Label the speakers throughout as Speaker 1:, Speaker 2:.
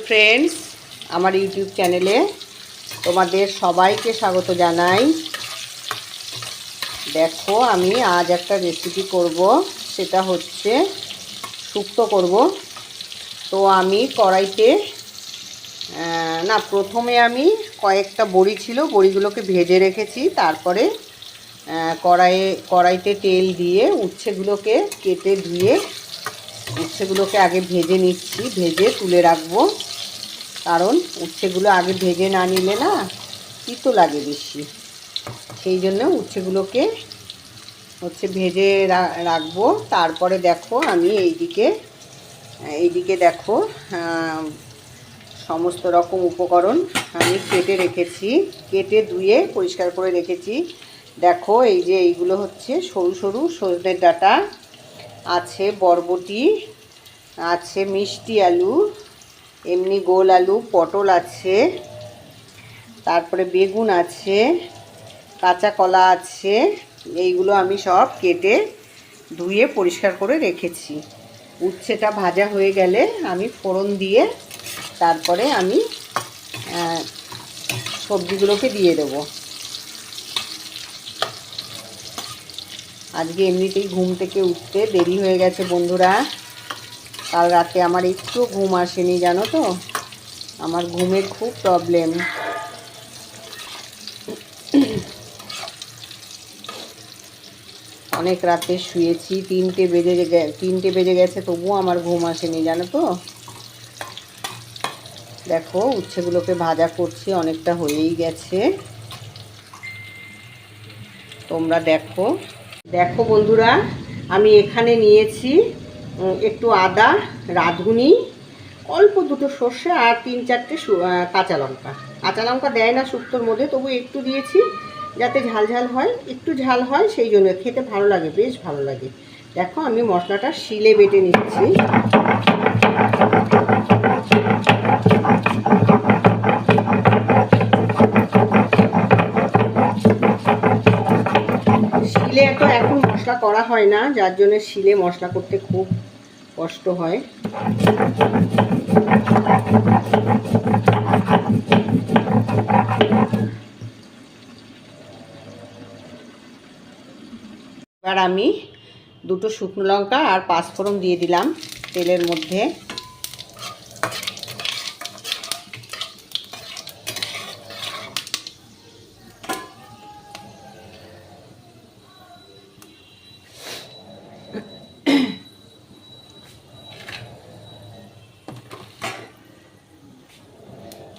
Speaker 1: Friends, আমার YouTube চ্যানেলে তোমাদের সবাইকে স্বাগত জানাই। দেখো, আমি আজ একটা রেসিপি করব, সেটা হচ্ছে শুক্তো করব। তো আমি কড়াইতে প্রথমে আমি কয়েকটা বড়ি ছিল, বড়িগুলোকে ভেজে রেখেছি। তারপরে কড়াইতে তেল দিয়ে উচ্ছেগুলোকে কেটে ধুয়ে উচ্ছেগুলোকে আগে ভেজে নিচ্ছি, ভেজে তুলে রাখবো। কারণ উচ্ছেগুলো আগে ভেজে না নিলে না তিতো লাগে বেশি, সেই জন্য উচ্ছেগুলোকে ভেজে রাখবো। তারপরে দেখো, আমি এইদিকে দেখো সমস্ত রকম উপকরণ আমি কেটে রেখেছি, কেটে ধুয়ে পরিষ্কার করে রেখেছি। দেখো, এইগুলো হচ্ছে সরু সরু সজনের ডাঁটা, আছে বরবটি, আছে মিষ্টি আলু, এমনি গোল আলু, পটল আছে, তারপরে বেগুন আছে, কাঁচা কলা আছে। এইগুলো আমি সব কেটে ধুয়ে পরিষ্কার করে রেখেছি। উচ্ছেটা ভাজা হয়ে গেলে আমি ফোড়ন দিয়ে তারপরে আমি সবজিগুলোকে দিয়ে দেবো। আজকে এমনিতেই ঘুম থেকে উঠতে দেরি হয়ে গেছে বন্ধুরা। কাল রাতে আমার একটু ঘুম আসেনি, জানো তো, আমার ঘুমের খুব প্রবলেম। অনেক রাতে শুয়েছি, 3টে বেজে গেছে, তবুও আমার ঘুম আসেনি, জানো তো। দেখো, উচ্ছেগুলোকে ভাজা করছি, অনেকটা হয়েই গেছে। তোমরা দেখো বন্ধুরা, আমি এখানে নিয়েছি একটু আদা, রাঁধুনি, অল্প দুটো সর্ষে আর 3-4টে কাঁচা লঙ্কা। কাঁচা লঙ্কা দেয় না শুক্তোর মধ্যে, তবু একটু দিয়েছি যাতে ঝাল ঝাল হয়, একটু ঝাল হয়, সেই জন্য খেতে ভালো লাগে, বেশ ভালো লাগে। দেখো, আমি মশলাটা শিলে বেটে নিচ্ছি। শিলে তো এখন মশলা করা হয় না, যার জন্য শিলে মশলা করতে খুব কষ্ট হয়। এবার আমি দুটো শুকনো লঙ্কা আর 5 ফোড়ন দিয়ে দিলাম তেলের মধ্যে।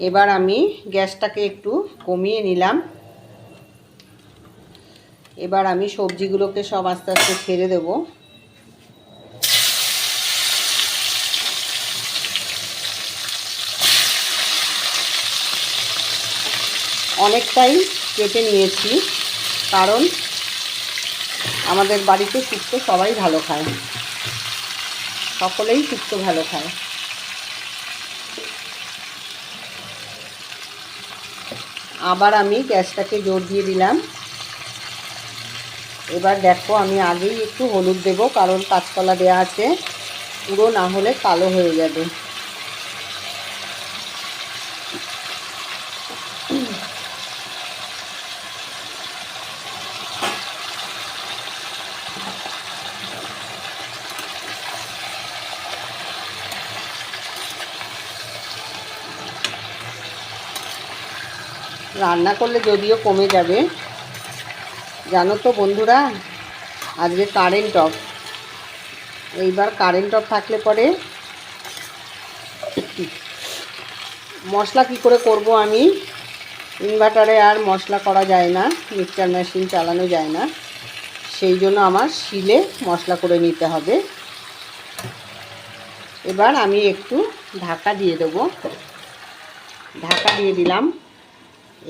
Speaker 1: এবার আমি গ্যাসটাকে একটু কমিয়ে নিলাম। এবার আমি সবজিগুলোকে সব আস্তে আস্তে ছেড়ে দেব। অনেকটাই কেটে নিয়েছি, কারণ আমাদের বাড়িতে শুক্তো সবাই ভালো খায়, সকলেই শুক্তো ভালো খায়। আবার আমি গ্যাসটাকে জোর দিয়ে দিলাম। এবার দেখো, আমি আগেই একটু হলুদ দেব, কারণ কাঁচকলা দেওয়া আছে, পুরো না হলে কালো হয়ে যাবে। রান্না করলে যদিও কমে যাবে, জানো তো বন্ধুরা, আজকে কারেন্ট অফ। এইবার কারেন্ট অফ থাকলে পরে মশলা কি করে করব আমি? ইনভার্টারে আর মশলা করা যায় না, মিক্সচার মেশিন চালানো যায় না, সেই জন্য আমার শিলে মশলা করে নিতে হবে। এবার আমি একটু ঢাকা দিয়ে দেবো। ঢাকা দিয়ে দিলাম।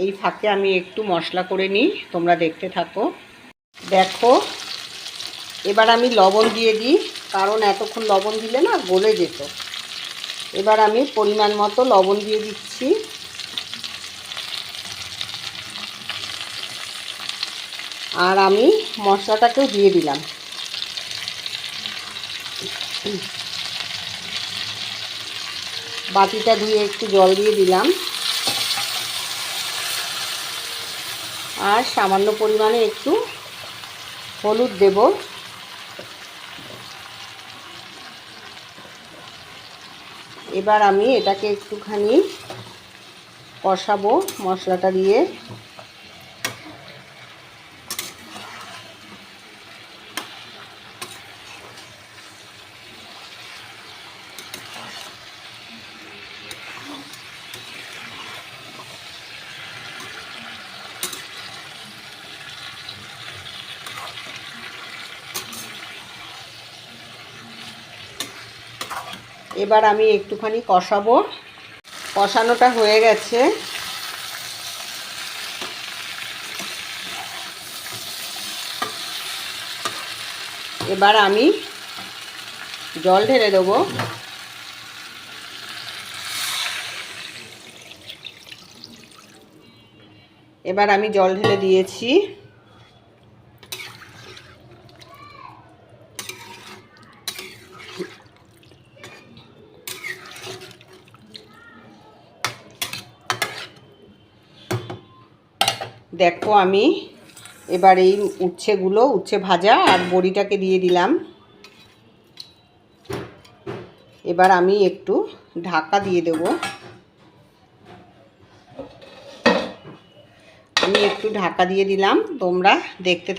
Speaker 1: এই ফাঁকে আমি একটু মশলা করে নিই, তোমরা দেখতে থাকো। দেখো, এবার আমি লবণ দিয়ে দিই, কারণ এতক্ষণ লবণ দিলে না গলে যেত। এবার আমি পরিমাণ মতো লবণ দিয়ে দিচ্ছি। আর আমি মশলাটাকেও দিয়ে দিলাম। বাটিটা ধুয়ে একটু জল দিয়ে দিলাম, আর সামান্য পরিমাণে একটু হলুদ দেব। এবার আমি এটাকে একটুখানি কষাবো মশলাটা দিয়ে। এবার আমি একটুখানি কষাবো। কষানোটা হয়ে গেছে। এবার আমি জল ঢেলে দেবো। এবার আমি জল ঢেলে দিয়েছি। দেখো আমি এবার এই উচ্ছে ভাজা আর বড়িটাকে দিয়ে দিলাম। এবার আমি একটু ঢাকা দিয়ে দেব। আমি একটু ঢাকা দিয়ে দিলাম, তোমরা দেখতে